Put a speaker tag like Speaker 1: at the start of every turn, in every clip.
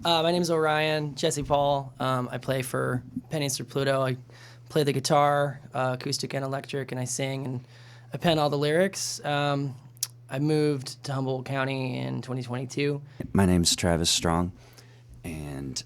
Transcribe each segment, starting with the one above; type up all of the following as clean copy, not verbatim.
Speaker 1: My name is Orion, Jesse Paul. I play for Pennies or Pluto. I play the guitar, acoustic and electric, and I sing and I pen all the lyrics. I moved to Humboldt County in 2022.
Speaker 2: My name's Travis Strong, and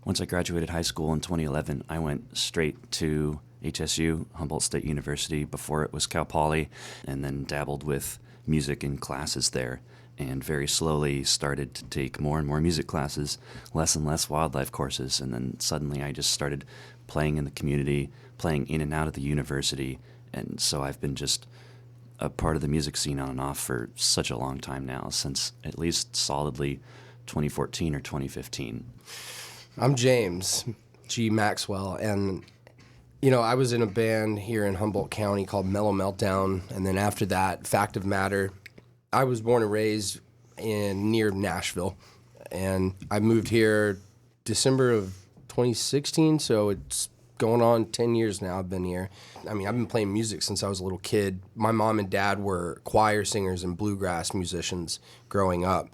Speaker 2: once I graduated high school in 2011, I went straight to HSU, Humboldt State University. Before it was Cal Poly, and then dabbled with music in classes there, and very slowly started to take more and more music classes, less and less wildlife courses, and then suddenly I just started playing in the community, playing in and out of the university, and so I've been just a part of the music scene on and off for such a long time now, since at least solidly 2014 or 2015.
Speaker 3: I'm James G. Maxwell, and I was in a band here in Humboldt County called Mellow Meltdown, and then after that, Fact of Matter. I was born and raised near Nashville, and I moved here December of 2016, so it's going on 10 years now I've been here. I mean, I've been playing music since I was a little kid. My mom and dad were choir singers and bluegrass musicians growing up,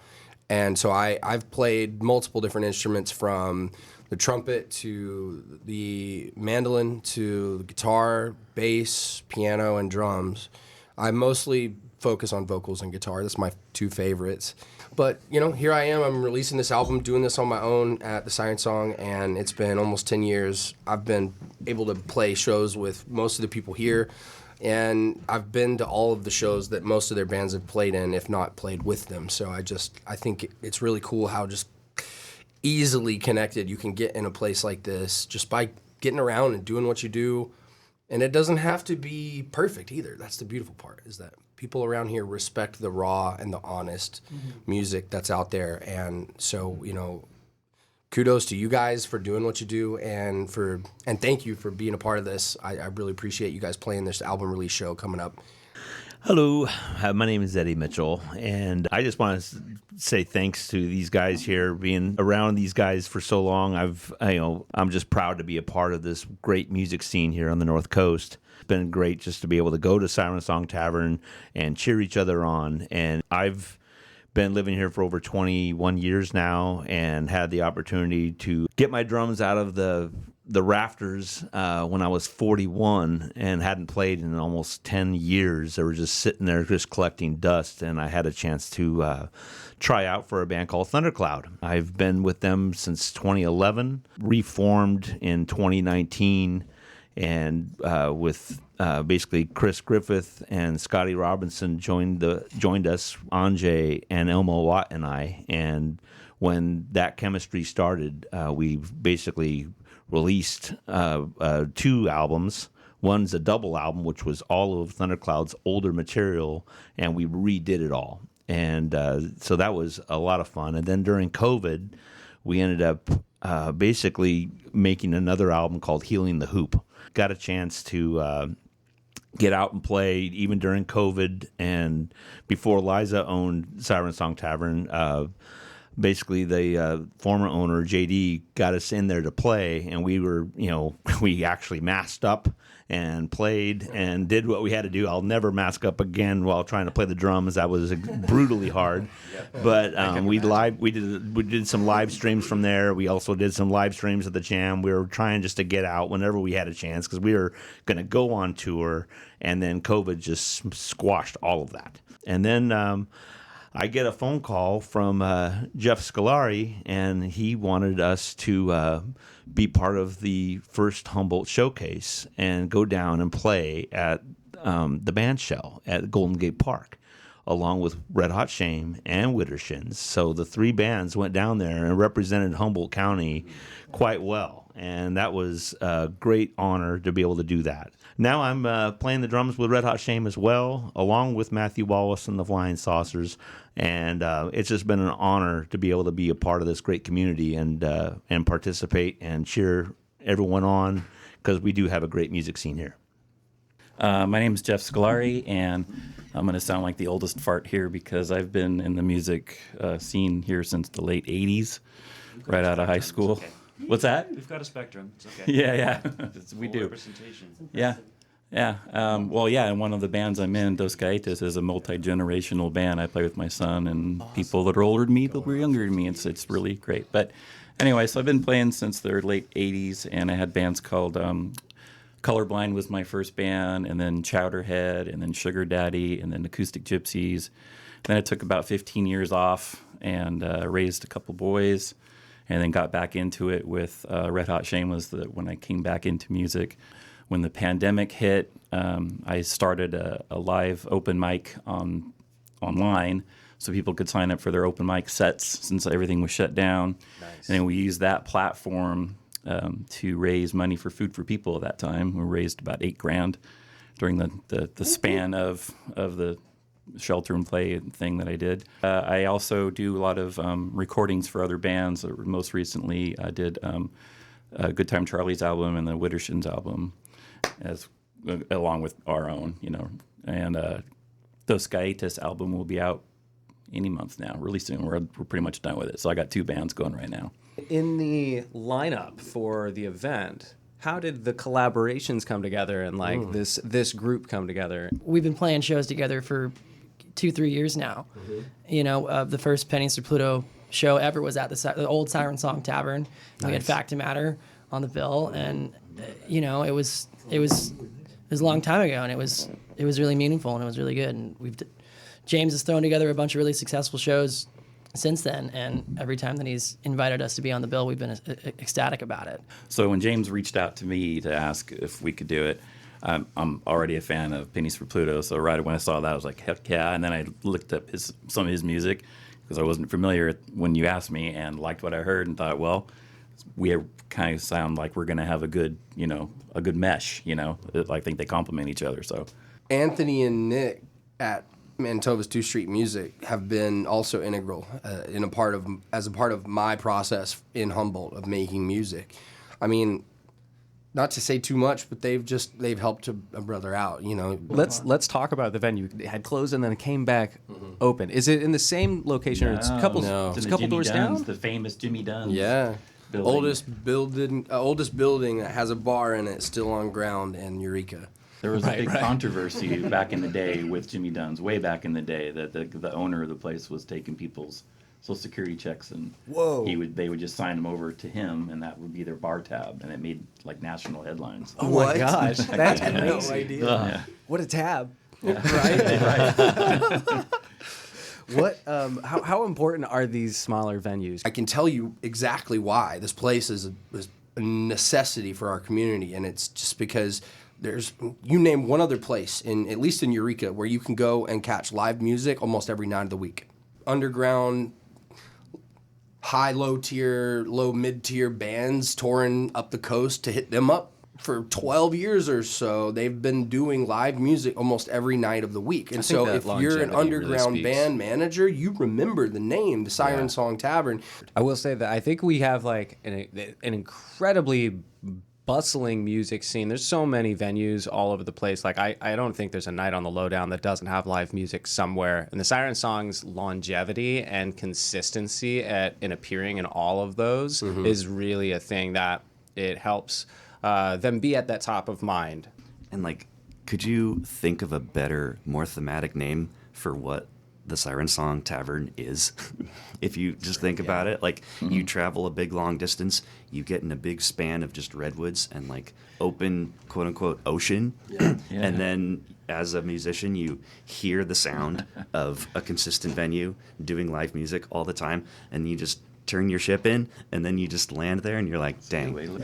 Speaker 3: and so I've played multiple different instruments, from the trumpet to the mandolin to the guitar, bass, piano, and drums. I mostly focus on vocals and guitar. That's my two favorites. But, here I am. I'm releasing this album, doing this on my own at the Siren Song, and it's been almost 10 years. I've been able to play shows with most of the people here, and I've been to all of the shows that most of their bands have played in, if not played with them. So I think it's really cool how just easily connected you can get in a place like this just by getting around and doing what you do. And it doesn't have to be perfect either. That's the beautiful part, is that people around here respect the raw and the honest music that's out there. And so, kudos to you guys for doing what you do, and thank you for being a part of this. I really appreciate you guys playing this album release show coming up.
Speaker 4: Hello, my name is Eddie Mitchell, and I just want to say thanks to these guys here. Being around these guys for so long, I'm just proud to be a part of this great music scene here on the North Coast. It's been great just to be able to go to Siren Song Tavern and cheer each other on. And I've been living here for over 21 years now, and had the opportunity to get my drums out of the rafters when I was 41 and hadn't played in almost 10 years. They were just sitting there just collecting dust, and I had a chance to try out for a band called Thundercloud. I've been with them since 2011, reformed in 2019, and with basically Chris Griffith and Scotty Robinson joined us, Anjay and Elmo Watt and I. And when that chemistry started, we basically released 2 albums. One's a double album, which was all of Thundercloud's older material, and we redid it all. And so that was a lot of fun. And then during COVID, we ended up basically making another album called Healing the Hoop. Got a chance to get out and play even during COVID, and before Liza owned Siren Song Tavern, basically the former owner, JD, got us in there to play, and we were, we actually masked up and played and did what we had to do. I'll never mask up again while trying to play the drums. That was brutally hard. But we did some live streams from there. We also did some live streams at the Jam. We were trying just to get out whenever we had a chance, because we were going to go on tour, and then COVID just squashed all of that. And then I get a phone call from Jeff Scolari, and he wanted us to be part of the first Humboldt showcase and go down and play at the band shell at Golden Gate Park, along with Red Hot Shame and Widdershins. So the 3 bands went down there and represented Humboldt County quite well, and that was a great honor to be able to do that. Now I'm playing the drums with Red Hot Shame as well, along with Matthew Wallace and the Flying Saucers, and it's just been an honor to be able to be a part of this great community and participate and cheer everyone on, because we do have a great music scene here.
Speaker 5: My name is Jeff Scolari, and I'm going to sound like the oldest fart here because I've been in the music scene here since the late 80s, right out of high school.
Speaker 2: Okay.
Speaker 5: What's that?
Speaker 2: We've got a spectrum. It's okay.
Speaker 5: Yeah. We do.
Speaker 2: Representation.
Speaker 5: Yeah. Yeah. And one of the bands I'm in, Dos Gaitas, is a multi-generational band. I play with my son and people that are older than me, but we're younger than me. It's really great. But anyway, so I've been playing since the late 80s, and I had bands called Colorblind was my first band, and then Chowderhead, and then Sugar Daddy, and then Acoustic Gypsies. Then I took about 15 years off and raised a couple boys, and then got back into it with Red Hot Shameless when I came back into music. When the pandemic hit, I started a live open mic online so people could sign up for their open mic sets since everything was shut down. Nice. And then we used that platform to raise money for Food for People at that time. We raised about $8,000 during the span of the shelter and play thing that I did. I also do a lot of recordings for other bands. Most recently, I did Good Time Charlie's album and the Widdershins album, along with our own, And Dos Gaitas album will be out any month now, really soon. We're pretty much done with it. So I got 2 bands going right now.
Speaker 6: In the lineup for the event, how did the collaborations come together and this group come together?
Speaker 1: We've been playing shows together for 2-3 years now. Mm-hmm. The first Pennies to Pluto show ever was at the old Siren Song Tavern. Nice. We had Fact to Matter on the bill, and it was a long time ago, and it was really meaningful, and it was really good. And James has thrown together a bunch of really successful shows since then, and every time that he's invited us to be on the bill, we've been ecstatic about it.
Speaker 5: So when James reached out to me to ask if we could do it, I'm already a fan of Pennies for Pluto, so right when I saw that, I was like, heck yeah. And then I looked up some of his music because I wasn't familiar when you asked me, and liked what I heard and thought, well, we kind of sound like we're going to have a good mesh, I think they complement each other. So
Speaker 3: Anthony and Nick at Manitoba's 2 Street Music have been also integral as a part of my process in Humboldt of making music. I mean, not to say too much, but they've helped a brother out,
Speaker 6: Let's talk about the venue. It had closed and then it came back open. Is it in the same location? Or it's a couple doors down?
Speaker 5: The famous Jimmy Dunn's.
Speaker 3: Yeah.
Speaker 5: Building.
Speaker 3: Oldest building that has a bar in it, still on ground in Eureka.
Speaker 5: There was a big controversy back in the day with Jimmy Dunn's, way back in the day, that the owner of the place was taking people's Social Security checks, and they would just sign them over to him, and that would be their bar tab, and it made national headlines.
Speaker 6: Oh my gosh, that's crazy!
Speaker 3: No idea.
Speaker 5: Yeah.
Speaker 6: What a tab!
Speaker 3: Yeah.
Speaker 6: Right. What? How important are these smaller venues?
Speaker 3: I can tell you exactly why. This place is a necessity for our community, and it's just because you name one other place, at least in Eureka, where you can go and catch live music almost every night of the week. Underground, high, low tier, low, mid tier bands touring up the coast to hit them up. For 12 years or so, they've been doing live music almost every night of the week. And so if you're an underground
Speaker 6: really
Speaker 3: band manager, you remember the name, the Siren Song Tavern.
Speaker 6: I will say that I think we have an incredibly bustling music scene. There's so many venues all over the place. I don't think there's a night on the lowdown that doesn't have live music somewhere. And the Siren Song's longevity and consistency in appearing in all of those is really a thing that it helps them be at that top of mind.
Speaker 2: And could you think of a better, more thematic name for what the Siren Song Tavern is? If you just think about it, you travel a big long distance, you get in a big span of just redwoods and open quote unquote ocean, and then as a musician you hear the sound of a consistent venue doing live music all the time, and you just turn your ship in, and then you just land there, and you're like, dang.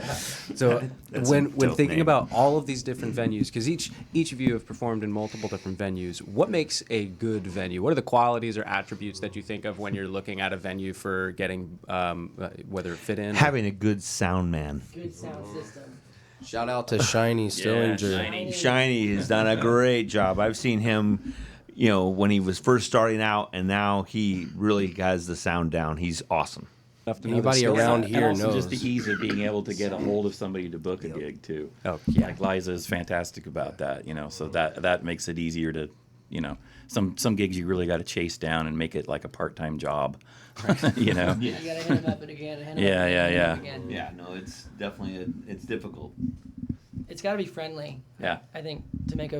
Speaker 6: So when thinking
Speaker 2: name.
Speaker 6: about all of these different venues, because each of you have performed in multiple different venues, what makes a good venue? What are the qualities or attributes that you think of when you're looking at a venue for getting whether it fit in?
Speaker 4: Having a good sound man.
Speaker 1: Good sound system.
Speaker 3: Shout out to Shiny Stillinger.
Speaker 4: Shiny has done a great job. I've seen him, when he was first starting out, and now he really has the sound down. He's awesome.
Speaker 3: Anybody around here
Speaker 5: and also
Speaker 3: knows.
Speaker 5: just the ease of being able to get a hold of somebody to book a gig too.
Speaker 6: Oh yeah,
Speaker 5: Liza is fantastic about that. So that makes it easier to, some gigs you really got to chase down and make it like a part-time job.
Speaker 1: You gotta hit him up and again.
Speaker 5: Yeah.
Speaker 1: Again.
Speaker 4: Yeah, no, it's definitely it's difficult.
Speaker 1: it's got to be friendly.
Speaker 5: Yeah.
Speaker 1: I think to make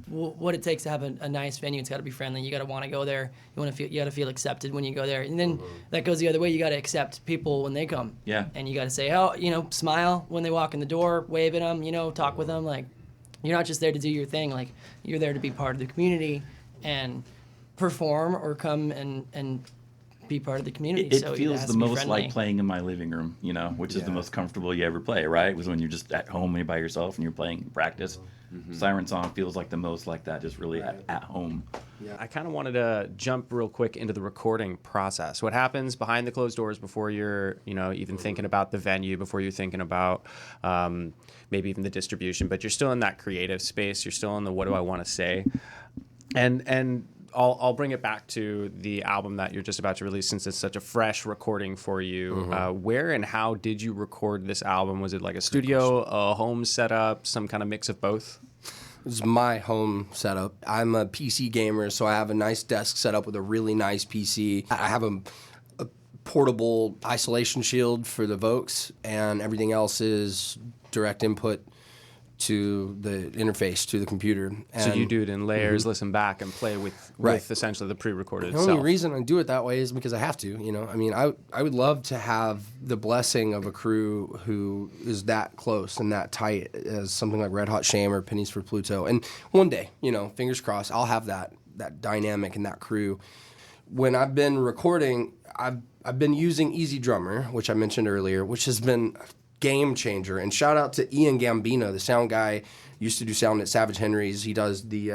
Speaker 1: what it takes to have a nice venue, it's got to be friendly. You got to want to go there. You got to feel accepted when you go there, and then that goes the other way. You got to accept people when they come.
Speaker 5: Yeah.
Speaker 1: And you got to say, oh, smile when they walk in the door, wave at them, talk with them. Like, you're not just there to do your thing. Like, you're there to be part of the community and perform or come and be part of the community.
Speaker 5: It
Speaker 1: so
Speaker 5: feels
Speaker 1: has
Speaker 5: the
Speaker 1: to be
Speaker 5: most
Speaker 1: friendly.
Speaker 5: like playing in my living room, which is the most comfortable you ever play, right? Was when you're just at home and you're by yourself and you're playing in practice. Siren Song feels like the most like that, just really at home.
Speaker 6: I kind of wanted to jump real quick into the recording process. What happens behind the closed doors before you're, even thinking about the venue, before you're thinking about maybe even the distribution, but you're still in that creative space. You're still in the what do I want to say, and I'll bring it back to the album that you're just about to release, since it's such a fresh recording for you. Where and how did you record this album? Was it like a studio, a home setup, some kind of mix of both?
Speaker 3: This is my home setup. I'm a PC gamer, so I have a nice desk set up with a really nice PC. I have a portable isolation shield for the Vokes, and everything else is direct input to the interface to the computer. And
Speaker 6: So you do it in layers, listen back, and play with essentially the pre-recorded
Speaker 3: the
Speaker 6: itself.
Speaker 3: only reason I do it that way is because I have to. I mean, I would love to have the blessing of a crew who is that close and that tight as something like Red Hot Shame or Pennies for Pluto. And one day, fingers crossed, I'll have that dynamic and that crew. When I've been recording, I've been using Easy Drummer, which I mentioned earlier, which has been game changer. And shout out to Ian Gambino, the sound guy, used to do sound at Savage Henry's. He does the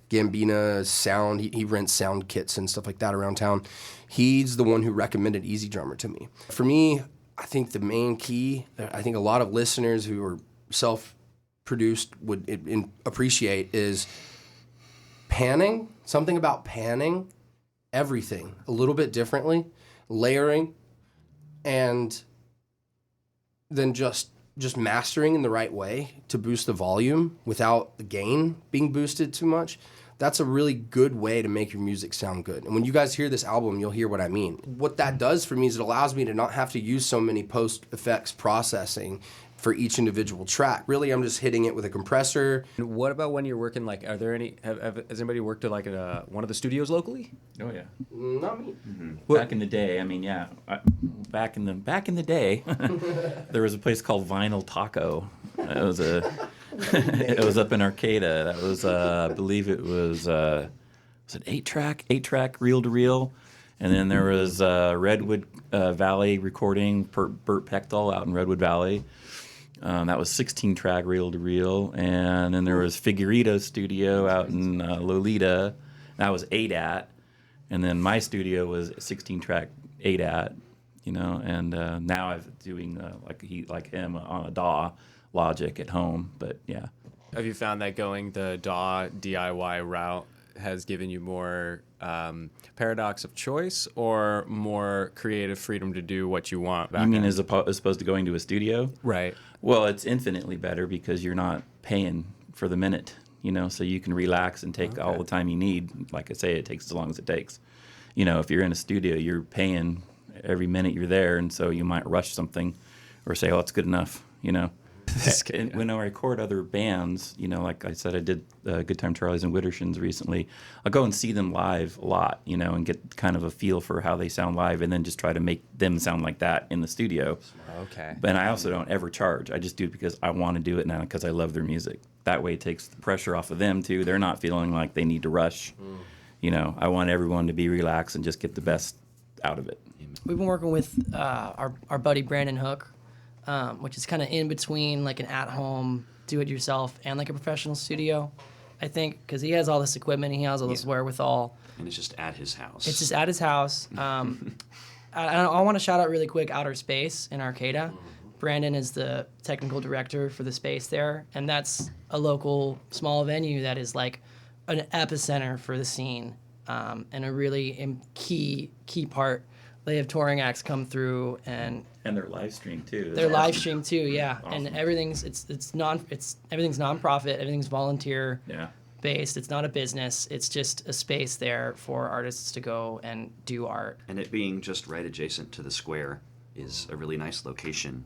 Speaker 3: Gambina sound. He rents sound kits and stuff like that around town. He's the one who recommended Easy Drummer to me. For me, I think the main key, I think a lot of listeners who are self-produced would appreciate, is panning. Something about panning everything a little bit differently, layering, and then just mastering in the right way to boost the volume without the gain being boosted too much. That's a really good way to make your music sound good. And when you guys hear this album, you'll hear what I mean. What that does for me is it allows me to not have to use so many post-effects processing for each individual track. Really, I'm just hitting it with a compressor.
Speaker 6: And what about when you're working, like, are there any, has anybody worked at like one of the studios locally?
Speaker 5: Oh yeah.
Speaker 3: Not me.
Speaker 5: Back in the day, I mean, back in the day, there was a place called Vinyl Taco. It was it was up in Arcata. That was, I believe it was it 8-track, reel to reel, and then there was Redwood Valley recording for Burt Pechtel out in Redwood Valley. That was 16-track reel to reel, and then there was Figueredo Studio out in Lolita. That was 8-at. And then my studio was 16-track 8-at, and now I'm doing like him on a DAW Logic at home. But yeah.
Speaker 6: Have you found that going the DAW DIY route has given you more paradox of choice or more creative freedom to do what you want?
Speaker 5: You mean as opposed to going to a studio?
Speaker 6: Right.
Speaker 5: Well, it's infinitely better because you're not paying for the minute, so you can relax and take all the time you need. Like I say, it takes as long as it takes. If you're in a studio, you're paying every minute you're there, and so you might rush something or say, oh, it's good enough, And when I record other bands, like I said, I did Good Time Charlies and Widdershins recently. I'll go and see them live a lot, and get kind of a feel for how they sound live, and then just try to make them sound like that in the studio.
Speaker 6: Okay.
Speaker 5: But I also don't ever charge. I just do it because I want to do it now because I love their music. That way it takes the pressure off of them, too. They're not feeling like they need to rush. I want everyone to be relaxed and just get the best out of it.
Speaker 1: We've been working with our buddy Brandon Hook, which is kind of in between like an at-home do-it-yourself and like a professional studio, I think, because he has all this equipment, he has all this wherewithal.
Speaker 2: And it's just at his house.
Speaker 1: It's just at his house. I want to shout out really quick Outer Space in Arcata. Brandon is the technical director for the space there, and that's a local small venue that is like an epicenter for the scene, and a really key part. They have touring acts come through, and
Speaker 5: their live stream too.
Speaker 1: Their live stream too, yeah.
Speaker 5: Awesome.
Speaker 1: And everything's everything's nonprofit, everything's volunteer based. It's not a business. It's just a space there for artists to go and do art.
Speaker 2: And it being just right adjacent to the square, is a really nice location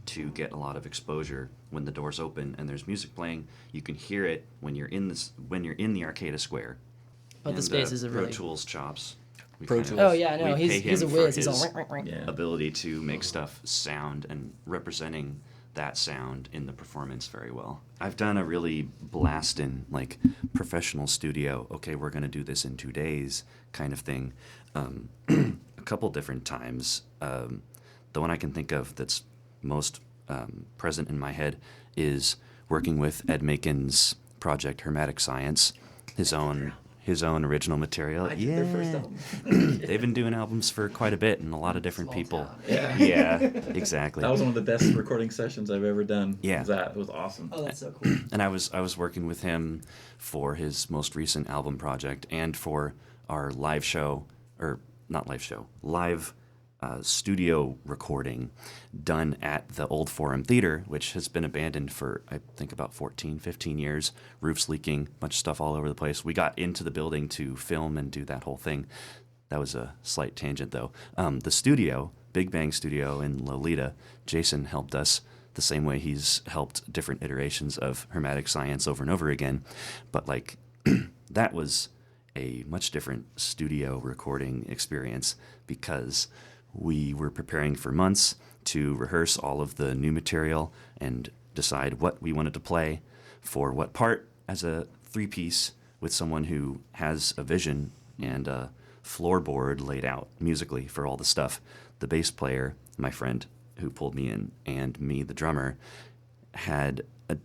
Speaker 2: to get a lot of exposure. When the doors open and there's music playing, you can hear it when you're in the Arcata Square.
Speaker 1: But the
Speaker 2: And,
Speaker 1: space is a
Speaker 2: Pro
Speaker 1: really...
Speaker 2: Tools chops. We
Speaker 6: Pro
Speaker 2: kind of-
Speaker 6: Tools.
Speaker 1: Oh yeah, no,
Speaker 2: we pay
Speaker 1: he's a
Speaker 2: him
Speaker 1: whiz.
Speaker 2: for
Speaker 1: He's all
Speaker 2: his
Speaker 1: ring, ring, ring.
Speaker 5: Yeah.
Speaker 2: ability to make stuff sound and representing that sound in the performance very well. I've done a really blasting, like, professional studio, okay, we're going to do this in 2 days kind of thing, a couple different times. The one I can think of that's most present in my head is working with Ed Macon's project Hermetic Science, his own original material. Yeah, they've been doing albums for quite a bit and a lot of different people. Yeah, exactly.
Speaker 5: That was one of the best recording sessions I've ever done.
Speaker 2: Yeah.
Speaker 5: It was awesome.
Speaker 1: Oh, that's so cool.
Speaker 2: And I was working with him for his most recent album project and for our live show, or not live show, live studio recording done at the Old Forum Theater, which has been abandoned for, I think, about 14, 15 years. Roofs leaking, bunch of stuff all over the place. We got into the building to film and do that whole thing. That was a slight tangent, though. The studio, Big Bang Studio in Lolita, Jason helped us the same way he's helped different iterations of Hermetic Science over and over again. But, like, that was a much different studio recording experience because we were preparing for months to rehearse all of the new material and decide what we wanted to play for what part as a three-piece with someone who has a vision and a floorboard laid out musically for all the stuff. The bass player, my friend who pulled me in, and me, the drummer, had a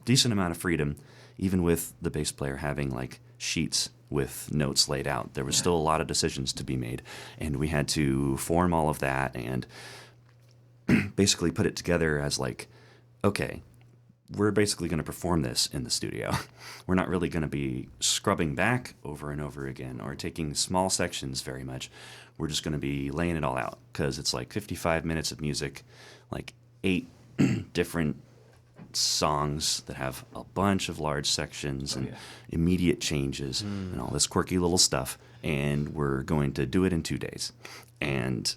Speaker 2: decent amount of freedom, even with the bass player having, like, sheets with notes laid out. There was still a lot of decisions to be made, and we had to form all of that and basically put it together as, like, okay, we're basically going to perform this in the studio. We're not really going to be scrubbing back over and over again or taking small sections very much. We're just going to be laying it all out because it's like 55 minutes of music, like 8 different songs that have a bunch of large sections and immediate changes and all this quirky little stuff, and we're going to do it in 2 days. And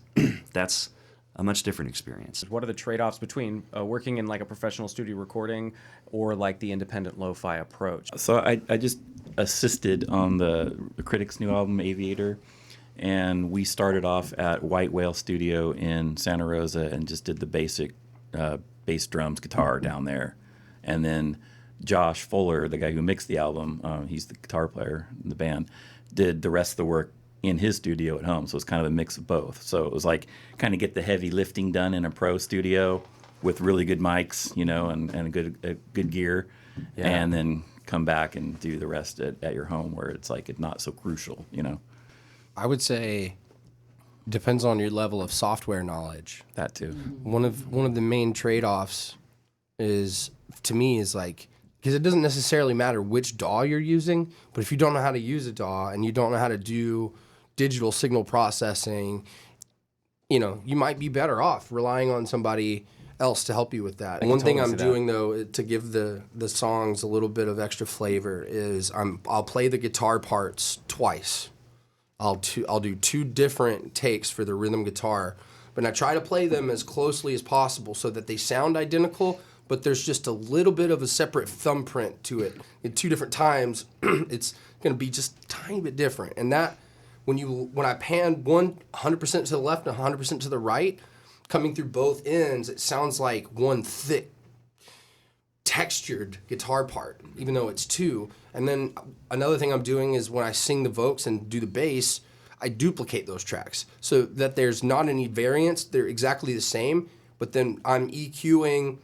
Speaker 2: that's a much different experience.
Speaker 6: What are the trade-offs between working in like a professional studio recording or like the independent lo-fi approach?
Speaker 5: So I just assisted on the Critics' new album, Aviator, and we started off at White Whale Studio in Santa Rosa and just did the basic bass, drums, guitar down there. And then Josh Fuller, the guy who mixed the album, he's the guitar player in the band, did the rest of the work in his studio at home. So it's kind of a mix of both. So it was like kind of get the heavy lifting done in a pro studio with really good mics, you know, and good gear, and then come back and do the rest at your home where it's like it's not so crucial, you know.
Speaker 3: I would say depends on your level of software knowledge.
Speaker 5: That too.
Speaker 3: One of the main trade-offs is, to me, is like, because it doesn't necessarily matter which DAW you're using, but if you don't know how to use a DAW and you don't know how to do digital signal processing, you know, you might be better off relying on somebody else to help you with that. One thing I'm doing, though, to give the songs a little bit of extra flavor is I'll play the guitar parts twice. I'll do 2 different takes for the rhythm guitar, but I try to play them as closely as possible so that they sound identical, but there's just a little bit of a separate thumbprint to it. In 2 different times, it's going to be just a tiny bit different. And that, when I pan 100% to the left and 100% to the right, coming through both ends, it sounds like one thick, textured guitar part, even though it's 2. And then another thing I'm doing is when I sing the vocals and do the bass, I duplicate those tracks so that there's not any variance. They're exactly the same, but then I'm EQing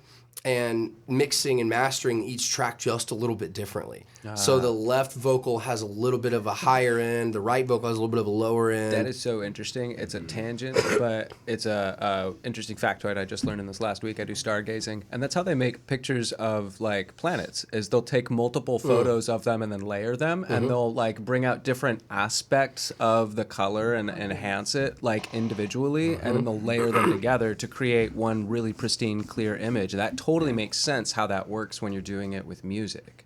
Speaker 3: and mixing and mastering each track just a little bit differently. So the left vocal has a little bit of a higher end, the right vocal has a little bit of a lower end.
Speaker 6: That is so interesting. It's a tangent, but it's a interesting factoid I just learned in this last week. I do stargazing, and that's how they make pictures of like planets. Is they'll take multiple photos of them and then layer them, and they'll like bring out different aspects of the color and enhance it like individually, and then they'll layer them together to create one really pristine, clear image. That totally makes sense how that works when you're doing it with music.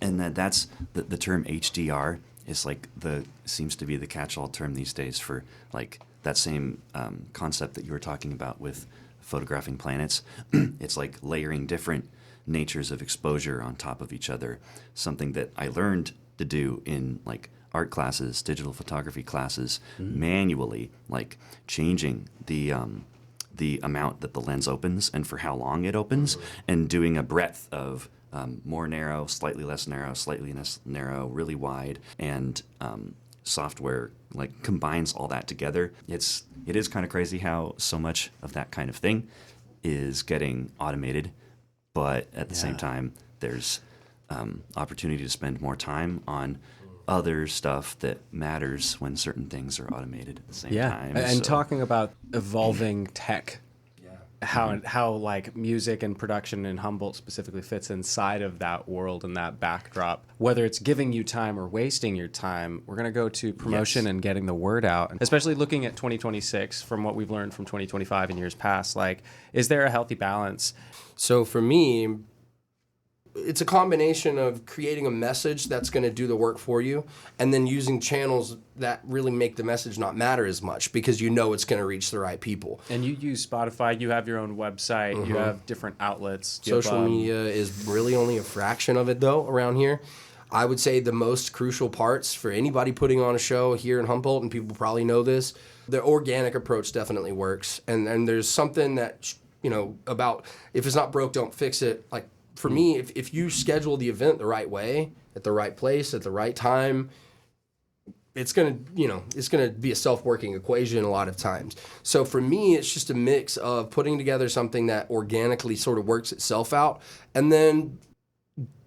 Speaker 2: And that's the term HDR is like seems to be the catch-all term these days for like that same concept that you were talking about with photographing planets. It's like layering different natures of exposure on top of each other, something that I learned to do in like art classes, digital photography classes, manually, like changing the amount that the lens opens and for how long it opens, and doing a breadth of more narrow, slightly less narrow, really wide, and software like combines all that together. It is kind of crazy how so much of that kind of thing is getting automated, but at the same time, there's opportunity to spend more time on other stuff that matters when certain things are automated at the same time.
Speaker 6: And
Speaker 2: So-
Speaker 6: talking about evolving tech, how like music and production in Humboldt specifically fits inside of that world and that backdrop, whether it's giving you time or wasting your time, we're going to go to promotion
Speaker 2: Yes.
Speaker 6: and getting the word out. And especially looking at 2026 from what we've learned from 2025 and years past, like, is there a healthy balance?
Speaker 3: So for me, it's a combination of creating a message that's going to do the work for you, and then using channels that really make the message not matter as much because you know it's going to reach the right people.
Speaker 6: And you use Spotify, you have your own website, you have different outlets. You have,
Speaker 3: Social media is really only a fraction of it, though, around here. I would say the most crucial parts for anybody putting on a show here in Humboldt, and people probably know this, the organic approach definitely works. And there's something that, about if it's not broke, don't fix it. Like, for me, if you schedule the event the right way, at the right place, at the right time, it's gonna be a self-working equation a lot of times. So for me, it's just a mix of putting together something that organically sort of works itself out, and then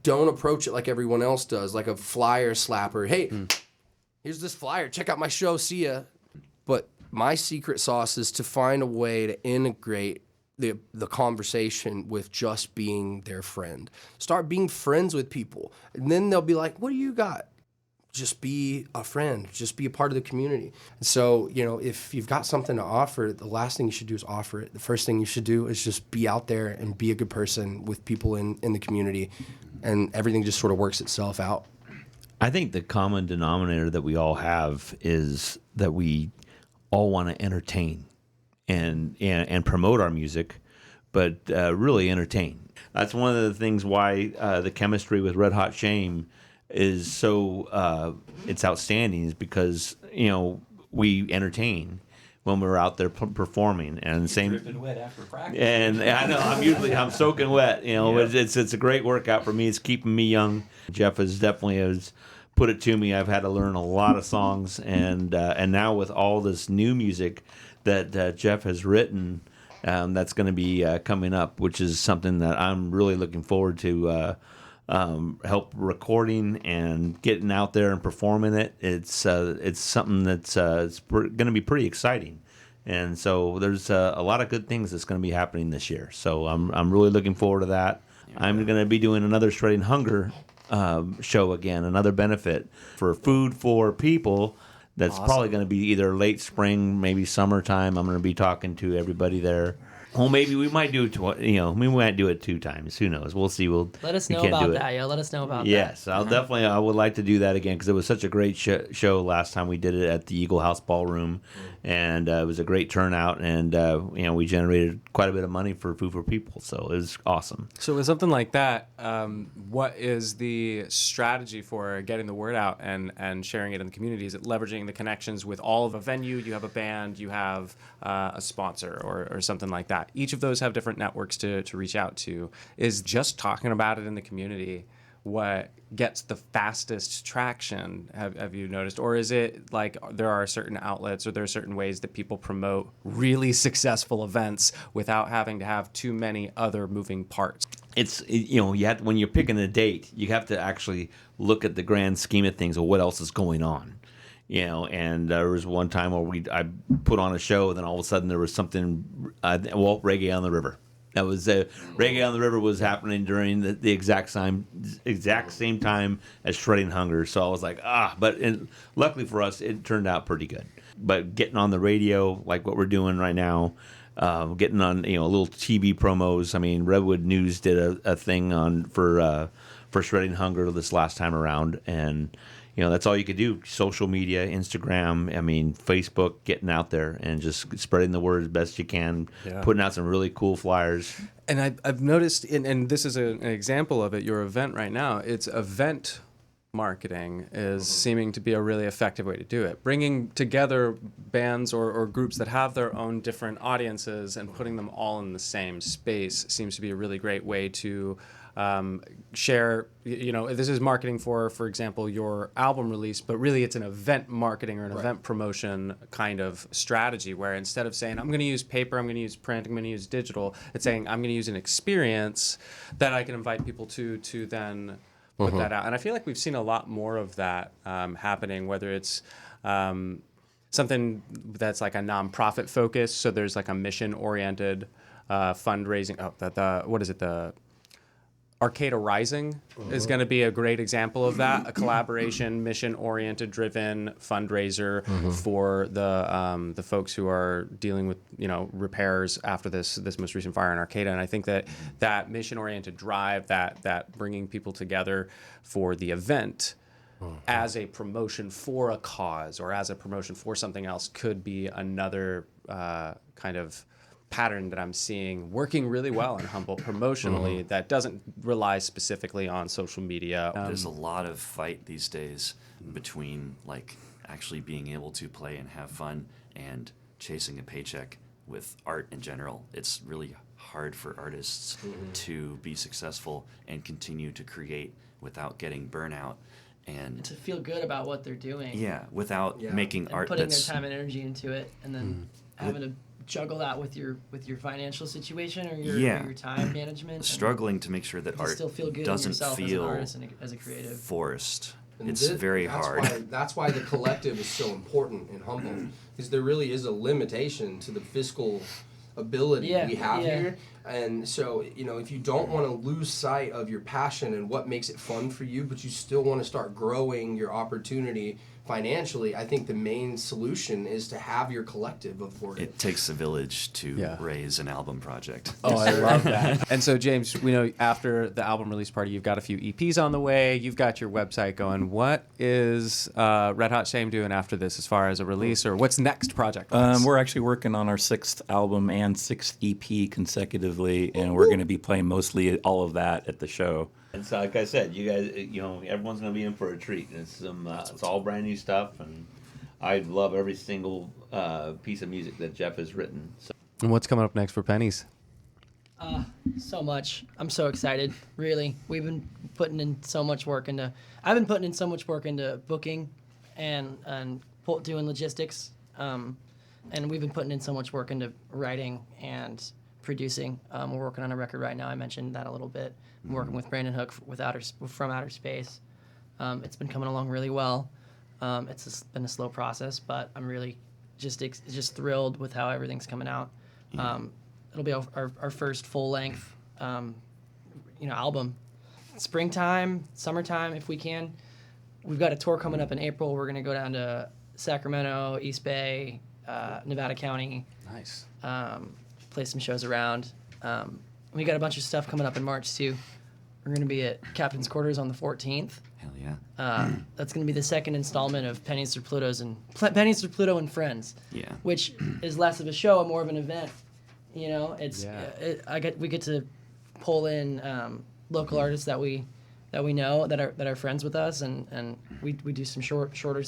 Speaker 3: don't approach it like everyone else does, like a flyer slapper. Hey, here's this flyer. Check out my show. See ya. But my secret sauce is to find a way to integrate the conversation with just being their friend. Start being friends with people. And then they'll be like, what do you got? Just be a friend. Just be a part of the community. And so, if you've got something to offer, the last thing you should do is offer it. The first thing you should do is just be out there and be a good person with people in the community. And everything just sort of works itself out.
Speaker 4: I think the common denominator that we all have is that we all want to entertain and promote our music, but really entertain. That's one of the things why the chemistry with Red Hot Shame is so it's outstanding, is because we entertain when we're out there performing, and same.
Speaker 5: Dripping wet after practice.
Speaker 4: And I know I'm soaking wet. It's a great workout for me. It's keeping me young. Jeff has put it to me. I've had to learn a lot of songs, and now with all this new music that Jeff has written, that's going to be coming up, which is something that I'm really looking forward to help recording and getting out there and performing it. It's something that's going to be pretty exciting. And so there's a lot of good things that's going to be happening this year. So I'm really looking forward to that. I'm going to be doing another Shredding Hunger show again, another benefit for Food for People. That's probably going to be either late spring, maybe summertime. I'm going to be talking to everybody there. Well, maybe we might do it. We might do it 2 times. Who knows? We'll see.
Speaker 1: Let us know about that. Yeah, let us know about that.
Speaker 4: Yes, I would like to do that again, because it was such a great show last time we did it at the Eagle House Ballroom, and it was a great turnout, and we generated quite a bit of money for Food for People, so it was awesome.
Speaker 6: So with something like that, what is the strategy for getting the word out and sharing it in the community? Is it leveraging the connections with all of a venue? You have a band, you have a sponsor or something like that. Each of those have different networks to reach out to. Is just talking about it in the community what gets the fastest traction, have you noticed? Or is it like there are certain outlets or there are certain ways that people promote really successful events without having to have too many other moving parts?
Speaker 4: You have, when you're picking a date, you have to actually look at the grand scheme of things, or what else is going on. And there was one time where I put on a show, and then all of a sudden there was something, Reggae on the River. That was Reggae on the River was happening during the exact same time as Shredding Hunger. So I was like, but luckily for us, it turned out pretty good. But getting on the radio, like what we're doing right now, getting on little TV promos. I mean, Redwood News did a thing for Shredding Hunger this last time around, and that's all you could do. Social media, Instagram, Facebook, getting out there and just spreading the word as best you can, putting out some really cool flyers.
Speaker 6: And I've noticed, and this is an example of it, your event right now, it's event marketing is seeming to be a really effective way to do it. Bringing together bands or groups that have their own different audiences and putting them all in the same space seems to be a really great way to share. This is marketing for example, your album release, but really it's an event marketing or an event promotion kind of strategy where instead of saying, I'm going to use paper, I'm going to use print, I'm going to use digital, it's saying, I'm going to use an experience that I can invite people to then put that out. And I feel like we've seen a lot more of that happening, whether it's something that's like a nonprofit focus. So there's like a mission-oriented fundraising. The Arcata Rising is going to be a great example of that. A collaboration, mission-oriented, driven fundraiser for the folks who are dealing with repairs after this most recent fire in Arcata. And I think that mission-oriented drive, that bringing people together for the event as a promotion for a cause or as a promotion for something else could be another kind of pattern that I'm seeing working really well in Humboldt promotionally that doesn't rely specifically on social media.
Speaker 2: There's a lot of fight these days between like actually being able to play and have fun and chasing a paycheck with art in general. It's really hard for artists to be successful and continue to create without getting burnout and
Speaker 1: to feel good about what they're doing.
Speaker 2: Without making
Speaker 1: and
Speaker 2: art
Speaker 1: putting
Speaker 2: that's
Speaker 1: their time and energy into it, and then having to juggle that with your financial situation or your time management.
Speaker 2: Struggling to make sure that art
Speaker 1: still feel good
Speaker 2: doesn't
Speaker 1: yourself
Speaker 2: feel
Speaker 1: as an artist and as a creative.
Speaker 2: forced.
Speaker 3: And
Speaker 2: It's very hard.
Speaker 3: That's why the collective is so important in Humboldt, because there really is a limitation to the fiscal ability we have here. And so, if you don't want to lose sight of your passion and what makes it fun for you, but you still want to start growing your opportunity financially, I think the main solution is to have your collective afford it.
Speaker 2: It takes a village to raise an album project.
Speaker 6: Oh, I love that. And so, James, we know after the album release party, you've got a few EPs on the way. You've got your website going. What is Red Hot Shame doing after this as far as a release, or what's next project?
Speaker 5: We're actually working on our 6th album and 6th EP consecutively, and we're going to be playing mostly all of that at the show.
Speaker 4: And so, like I said, you guys, everyone's going to be in for a treat. It's it's all brand new stuff, and I love every single piece of music that Jeff has written. So.
Speaker 6: And what's coming up next for Pennies?
Speaker 1: So much. I'm so excited. Really, we've been putting in so much work into. I've been putting in so much work into booking, and doing logistics, and we've been putting in so much work into writing and producing. We're working on a record right now. I mentioned that a little bit. I'm working with Brandon Hook from Outer Space. It's been coming along really well. It's been a slow process, but I'm really just thrilled with how everything's coming out. It'll be our first full length, album. Springtime, summertime, if we can. We've got a tour coming up in April. We're gonna go down to Sacramento, East Bay, Nevada County.
Speaker 6: Nice.
Speaker 1: Play some shows around. We got a bunch of stuff coming up in March too. We're going to be at Captain's Quarters on the 14th.
Speaker 2: Hell yeah.
Speaker 1: That's going to be the second installment of Pennies for Pluto and Friends.
Speaker 2: Yeah.
Speaker 1: Which is less of a show and more of an event. We get to pull in local artists that we know that are friends with us, and we do some shorter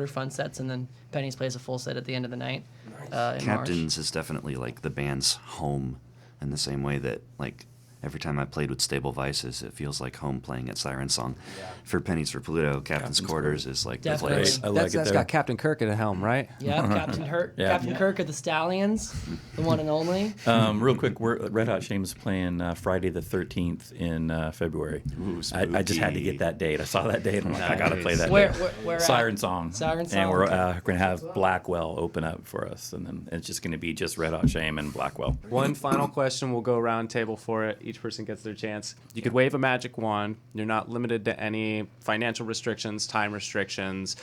Speaker 1: fun sets, and then Pennies plays a full set at the end of the night. In
Speaker 2: Captains
Speaker 1: March.
Speaker 2: is definitely like the band's home in the same way that like every time I played with Stable Vices, it feels like home playing at Siren Song. For Pennies for Pluto, Captain's Quarters is like
Speaker 1: Definitely.
Speaker 2: the place.
Speaker 5: I like it
Speaker 6: That's
Speaker 5: there.
Speaker 6: got Captain Kirk at the helm, right?
Speaker 1: Yeah, Captain Kirk of the Stallions, the one and only.
Speaker 5: Real quick, Red Hot Shame's playing Friday the 13th in February.
Speaker 2: Ooh,
Speaker 5: I just had to get that date. I saw that date, and I'm like, I got to play that
Speaker 1: Where
Speaker 5: date.
Speaker 1: at?
Speaker 5: Siren Song.
Speaker 1: Siren Song.
Speaker 5: And we're going to have Blackwell open up for us, and then it's just going to be just Red Hot Shame and Blackwell.
Speaker 6: One final question. We'll go round table for it. Each person gets their chance. You could wave a magic wand. You're not limited to any financial restrictions, time restrictions.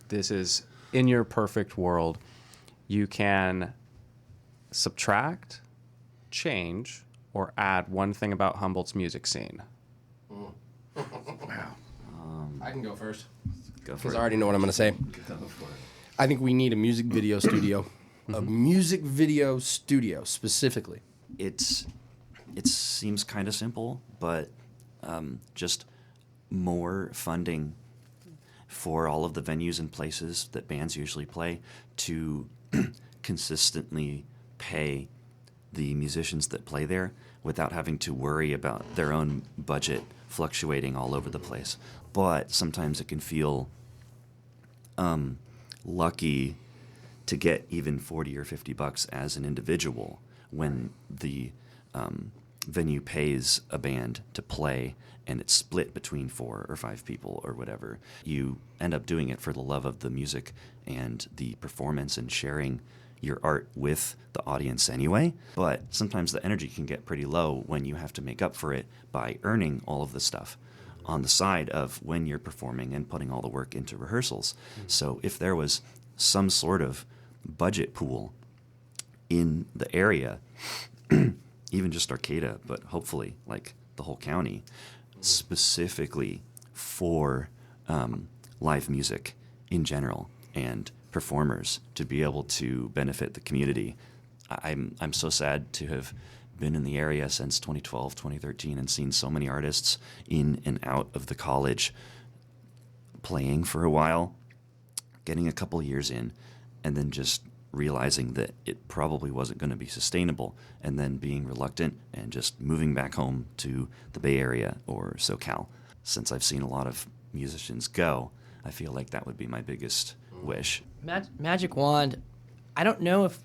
Speaker 6: This is in your perfect world. You can subtract, change, or add one thing about Humboldt's music scene.
Speaker 3: I can go first.
Speaker 2: Go for
Speaker 3: because
Speaker 2: it.
Speaker 3: I already know what I'm going to say. I think we need a music video studio. A music video studio specifically.
Speaker 2: It seems kind of simple, but just more funding for all of the venues and places that bands usually play to consistently pay the musicians that play there without having to worry about their own budget fluctuating all over the place. But sometimes it can feel lucky to get even 40 or 50 bucks as an individual when the venue pays a band to play and it's split between 4 or 5 people or whatever. You end up doing it for the love of the music and the performance and sharing your art with the audience anyway. But sometimes the energy can get pretty low when you have to make up for it by earning all of the stuff on the side of when you're performing and putting all the work into rehearsals. So if there was some sort of budget pool in the area, even just Arcata, but hopefully like the whole county, specifically for live music in general and performers to be able to benefit the community. I'm so sad to have been in the area since 2012, 2013 and seen so many artists in and out of the college playing for a while, getting a couple years in, and then just realizing that it probably wasn't going to be sustainable, and then being reluctant and just moving back home to the Bay Area or SoCal. Since I've seen a lot of musicians go, I feel like that would be my biggest wish.
Speaker 1: Magic Wand, I don't know if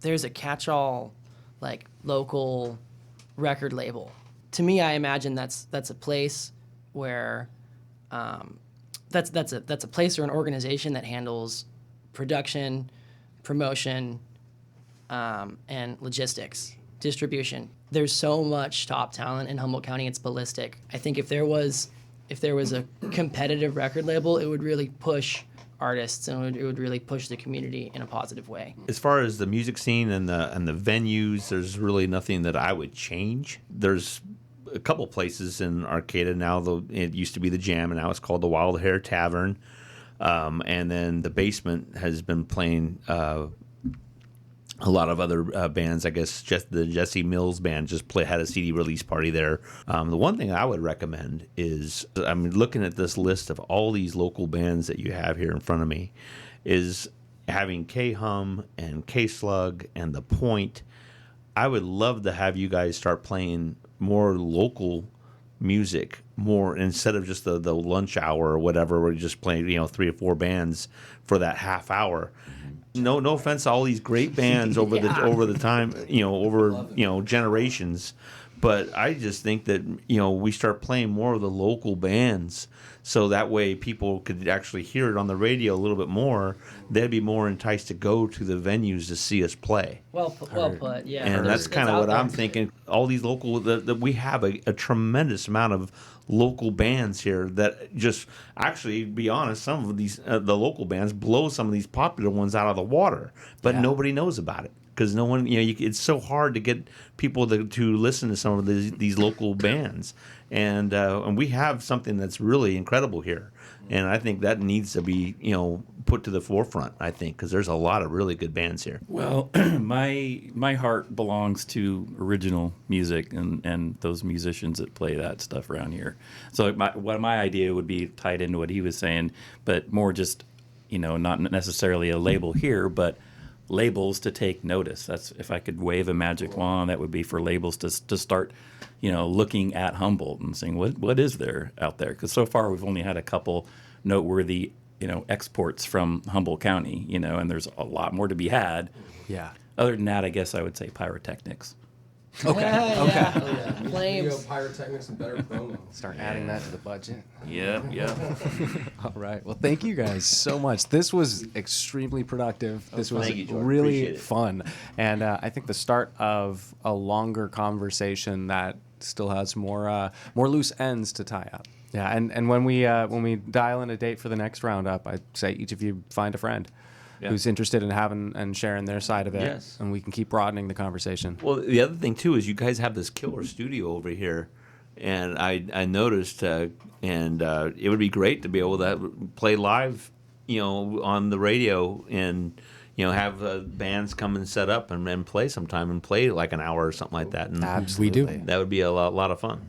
Speaker 1: there's a catch-all like local record label. To me, I imagine that's a place where that's a place or an organization that handles production, promotion, and logistics, distribution. There's so much top talent in Humboldt County; it's ballistic. I think if there was a competitive record label, it would really push artists and it would really push the community in a positive way.
Speaker 4: As far as the music scene and the venues, there's really nothing that I would change. There's a couple places in Arcata now. It used to be the Jam, and now it's called the Wild Hair Tavern. And then the basement has been playing a lot of other bands. I guess just the Jesse Mills band had a CD release party there. The one thing I would recommend is, I'm looking at this list of all these local bands that you have here in front of me, is having KHUM and K-Slug and The Point. I would love to have you guys start playing more local music, more instead of just the lunch hour or whatever, where you're just playing 3 or 4 bands for that half hour. No offense to all these great bands over the time, generations, but I just think that we start playing more of the local bands, so that way people could actually hear it on the radio a little bit more. They'd be more enticed to go to the venues to see us play.
Speaker 1: Well put, yeah.
Speaker 4: And that's kind of what I'm thinking. All these local, that we have a tremendous amount of local bands here that just, actually, to be honest, some of these the local bands blow some of these popular ones out of the water, but nobody knows about it because no one, it's so hard to get people to listen to some of these local bands, and we have something that's really incredible here, and I think that needs to be put to the forefront. I think because there's a lot of really good bands here.
Speaker 5: Well, my heart belongs to original music and those musicians that play that stuff around here. So my idea would be tied into what he was saying, but more just not necessarily a label here, but labels to take notice. That's, if I could wave a magic wand, that would be for labels to start looking at Humboldt and saying what is there out there, because so far we've only had a couple noteworthy exports from Humboldt County, and there's a lot more to be had.
Speaker 6: Yeah.
Speaker 5: Other than that, I guess I would say pyrotechnics.
Speaker 1: Yeah. Flames.
Speaker 3: Pyrotechnics and better promo.
Speaker 6: Start adding that to the budget.
Speaker 2: Yeah.
Speaker 6: All right. Well, thank you guys so much. This was extremely productive. This was
Speaker 4: Thank you, Jordan.
Speaker 6: really
Speaker 4: Appreciate it.
Speaker 6: fun. And I think the start of a longer conversation that still has more loose ends to tie up. Yeah, and when we dial in a date for the next roundup, I'd say each of you find a friend who's interested in having and sharing their side of it,
Speaker 4: Yes.
Speaker 6: and we can keep broadening the conversation.
Speaker 4: Well, the other thing too is you guys have this killer studio over here, and I noticed, and it would be great to be able to play live, on the radio, and have bands come and set up and play sometime and play like an hour or something like that. And
Speaker 3: We do.
Speaker 4: that would be a lot of fun.